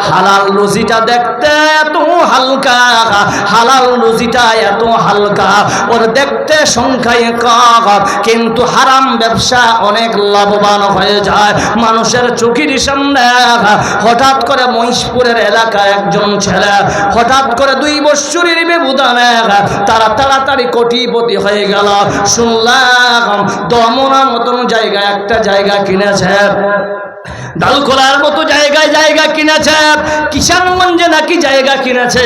হালাল রুজিটা দেখতে এত হালকা, হালাল রুজিটা এত হালকা, ওর দেখতে সংখ্যায় কম, কিন্তু হারাম ব্যবসা অনেক লাভবান হয়ে যায়। মানুষের চোখের সামনে হঠাৎ করে মহিষপুরের এলাকায় একজন ছেলে হঠাৎ করে 2 বছরের ব্যবধানে তারা তাড়াতাড়ি কোটিপতি হয়ে গেল। শুনলাম দমনার মতন জায়গায় একটা জায়গা কিনেছে, ডালখোলার মতো জায়গা কিনেছে, কিষানগঞ্জে নাকি জায়গা কিনেছে।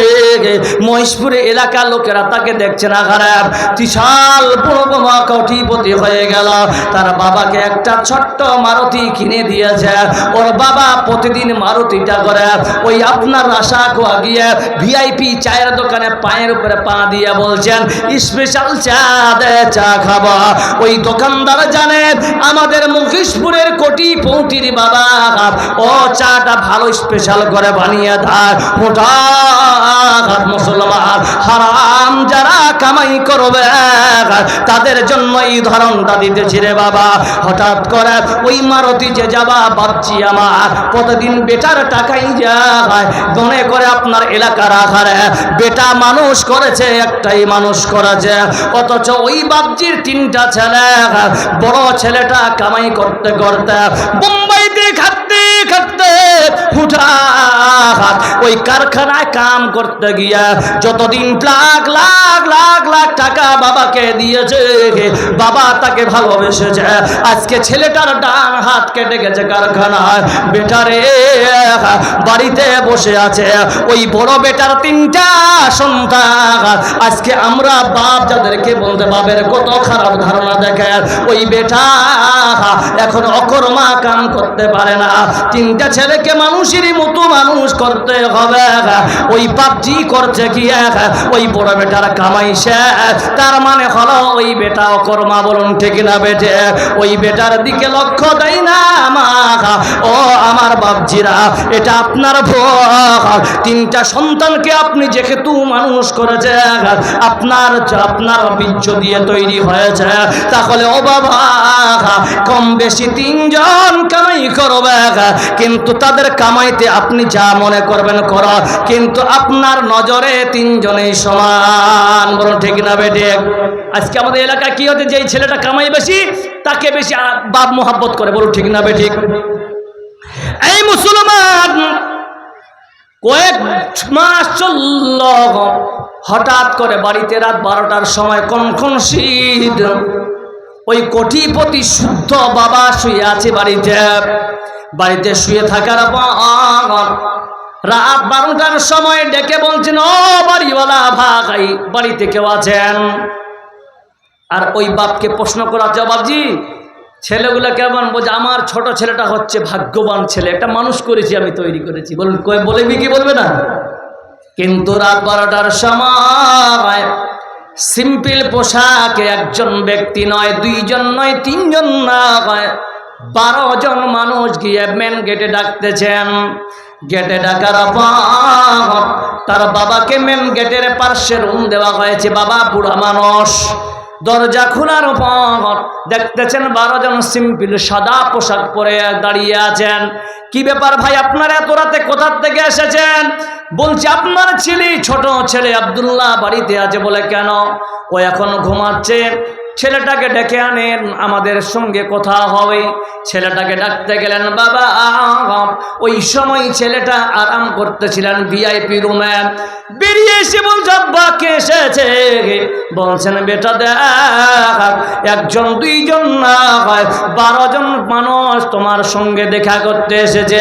মহেশপুরে এলাকার লোকেরা তাকে দেখছে না, খারাপ বিশাল বড় বড় কোটিপতি হয়ে গেল। তার বাবাকে একটা ছোট্ট মারুতি কিনে দিয়েছে। ওর বাবা প্রতিদিন মারুতিটা করে ওই আপনার আশা খোয়া গিয়ে ভিআইপি চায়ের দোকানে পায়ের উপরে পা দিয়ে বলছেন স্পেশাল চা দে, চা খাবো। ওই দোকানদার জানে আমাদের মহেশপুরের কোটিপতির বাবা ও চাটা ভালো স্পেশাল করে বানিয়ে দেয়। মুসলমান হারাম যারা কামাই করবে তাদের জন্য এই ধরনটা দিতেছি রে বাবা। হঠাৎ করে ওই মারুতি যে যাবা ভাবছি আমার প্রতিদিন বেটার টাকাই যায়, মনে করে আপনার এলাকার আখারে বেটা মানুষ করেছে, একটাই মানুষ করেছে, অথচ ওই বাপজির 3টা ছেলে। বড় ছেলেটা কামাই করতে করতে মুম্বাইতে খাটতে হুঠাৎ ওই কারখানায় কাম করতে গিয়া যতদিন লাখ লাখ লাখ লাখ টাকা বাবাকে দিয়েছে, বাবা তাকে ভালোবেসেছে। আজকে ছেলেটার ডান হাত কেটে গেছে কারখানায়, বেটারে বাড়িতে বসে আছে। ওই বড় বেটার 3টা সন্তান। আজকে আমরা বাপ যাদেরকে বলতে বাবের কত খারাপ ধারণা দেখে, ওই বেটা এখন অকর্মা কাম করতে পারে না। 3টা ছেলেকে মানুষেরই মতো মানুষ করতে হবে। ওই পাবজি করছে কি ওই বড় বেটার কামাই শেষ, তার মানে হলো ওই বেটা অকর্মা। বলুন ঠিক না বেটে? ওই বেটার দিকে লক্ষ্য দেয় না ও আমার বাপজিরা, এটা আপনার ভুল। 3টা সন্তানকে আপনি যেহেতু মানুষ করেছে, আপনার বীর্য দিয়ে তৈরি হয়েছে, তাহলে ও বাবা কম বেশি 3 জন কামাই করবে, কিন্তু তাদের কামাইতে আপনি যা মনে করবেন করো, কিন্তু আপনার নজরে 3 জনেই সমান। বলুন ঠিক না বেটে? আজকে আমাদের এলাকায় কি হচ্ছে, যেই ছেলেটা কামাই বেশি তাকে বেশি বাপ মোহাব্বত করে। বলুন ঠিক না বেঠিক? এই মুসলমান কয়েক মাস চলল, হঠাৎ করে বাড়িতে রাত 12টার সময় কনকন শীত, ওই কোটিপতি শুদ্ধ বাবা শুয়ে আছে বাড়িতে শুয়ে থাকার পর রাত 12টার সময় ডেকে বলছেন, ও বাড়িওয়ালা ভাই, বাড়িতে কেউ আছেন? আর ওই বাপকে প্রশ্ন করাচ্ছে, বাপজি ছেলেগুলো কেমন? বলছে আমার ছোট ছেলেটা হচ্ছে ভাগ্যবান ছেলে, একটা মানুষ করেছি, আমি তৈরি করেছি। বলুন বলবি কি বলবে না? কিন্তু রাত 12টার সময় সিম্পল পোশাকে একজন ব্যক্তি নয়, 2 জন নয়, 3 জন নয়, 12 জন মানুষ গিয়ে মেন গেটে ডাকতেছেন। গেটে ডাকার পর তার বাবাকে মেন গেটের পার্শ্বে রুম দেওয়া হয়েছে। বাবা বুড়া মানুষ, দরজা খোলার পর দেখতেছেন 12 জন সিম্পল সাদা পোশাক পরে দাঁড়িয়ে আছেন। কি ব্যাপার ভাই, আপনারা এত রাতে কোথা থেকে এসেছেন? বলছে আপনার ছেলে, ছোট ছেলে আব্দুল্লাহ বাড়িতে আছে। বলে কেন? ও এখন ঘুমাচ্ছে, ছেলেটাকে ডেকে আনেন, আমাদের সঙ্গে কথা হবে। ছেলেটাকে ডাকতে গেলেন বাবা। ওই সময় ছেলেটা আরাম করতেছিলেন ভিআইপি রুমে। বেরিয়ে এসে বলছে আব্বা কে এসেছে? বলছেন বেটা দেখ, 1 জন 2 জন না হয় 12 জন মানুষ তোমার সঙ্গে দেখা করতে এসেছে।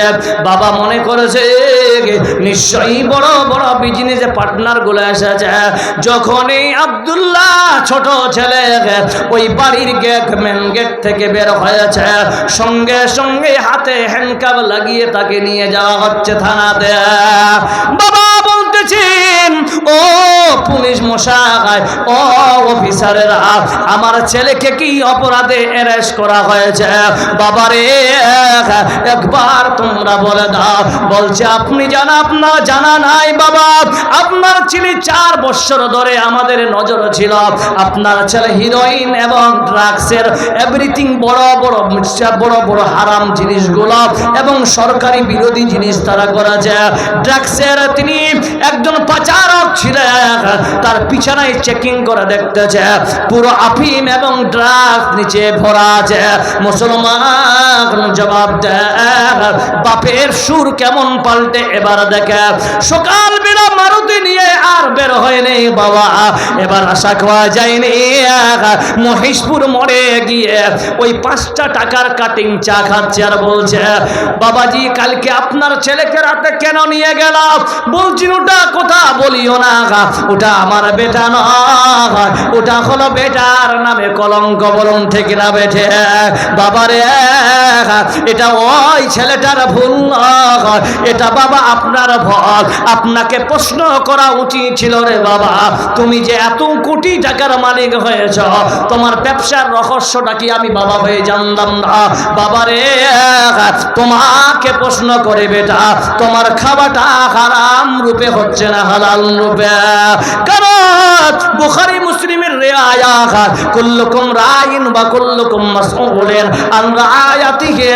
বাবা মনে করেছে নিশ্চয়ই বড় বড় বিজনেসে পার্টনার গুলো এসেছে। যখনই আব্দুল্লাহ ছোট ছেলে ওই বাড়ির মেন গেট থেকে বের হয়েছে, সঙ্গে সঙ্গে হাতে হ্যান্ডকাপ লাগিয়ে তাকে নিয়ে যাওয়া হচ্ছে থানাতে। বাবা বলতেছেন, ও পুলিশ মশাই, ও অফিসারেরা, আমার ছেলেকে কি অপরাধে অ্যারেস্ট করা হয়েছে? বাবারে একবার তোমরা বলে দাও। বলছে আপনি আপনার জানা নাই বাবা, আপনার ছেলে 4 বছর ধরে আমাদের নজরে ছিল। আপনার ছেলে হিরোইন এবং ড্রাগসের এভরিথিং বড় বড় হারাম জিনিসগুলো এবং সরকারি বিরোধী জিনিস তারা করেছে। ড্রাগসের তিনি একজন পাচারক ছিলেন, তার পিছনায় চেকিং করে দেখতেছে পুরো আফিম এবং ড্রাগস নিচে ভরা আছে। মুসলমান জবাব দেয়, বাপের সুর কেমন পাল্টে এবার দেখে। সকাল বেলা মারুতি নিয়ে আর বের হয়নি বাবা, এবার আশা করা যায়নি। মহেশপুর মোড়ে গিয়ে ওই 5টা টাকার কাটিং চা খাচ্ছে আর বলছে, বাবাজি কালকে আপনার ছেলেকে রাতে কেন নিয়ে গেল? বলছি ওটা কথা বলিও না, ওটা আমার বেটা নয়, ওটা হলো বেটার নামে কলঙ্ক, বলুন ঠিক না বেঠে? বাবারে এটা ওই ছেলেটার ভুল নয়, এটা বাবা আপনার ভুল। আপনাকে প্রশ্ন করা উচিত ছিল রে বাবা, তুমি যে এত কোটি টাকার মালিক হয়েছ, তোমার ব্যবসার রহস্যটা কি আমি বাবা হয়ে জানতাম না? বাবারে তোমাকে প্রশ্ন করে বেটা, তোমার খাবারটা হারাম রূপে হচ্ছে না হালাল রূপে? কারণ বুখারী মুসলিমের রিওয়ায়াত, কুল্লুকুম রাইন ওয়া কুল্লুকুম মাসউলুন আন রায়াতিহি,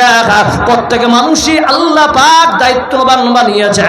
প্রত্যেক মানুষই আল্লাহ পাক দায়িত্ববান বানিয়েছে।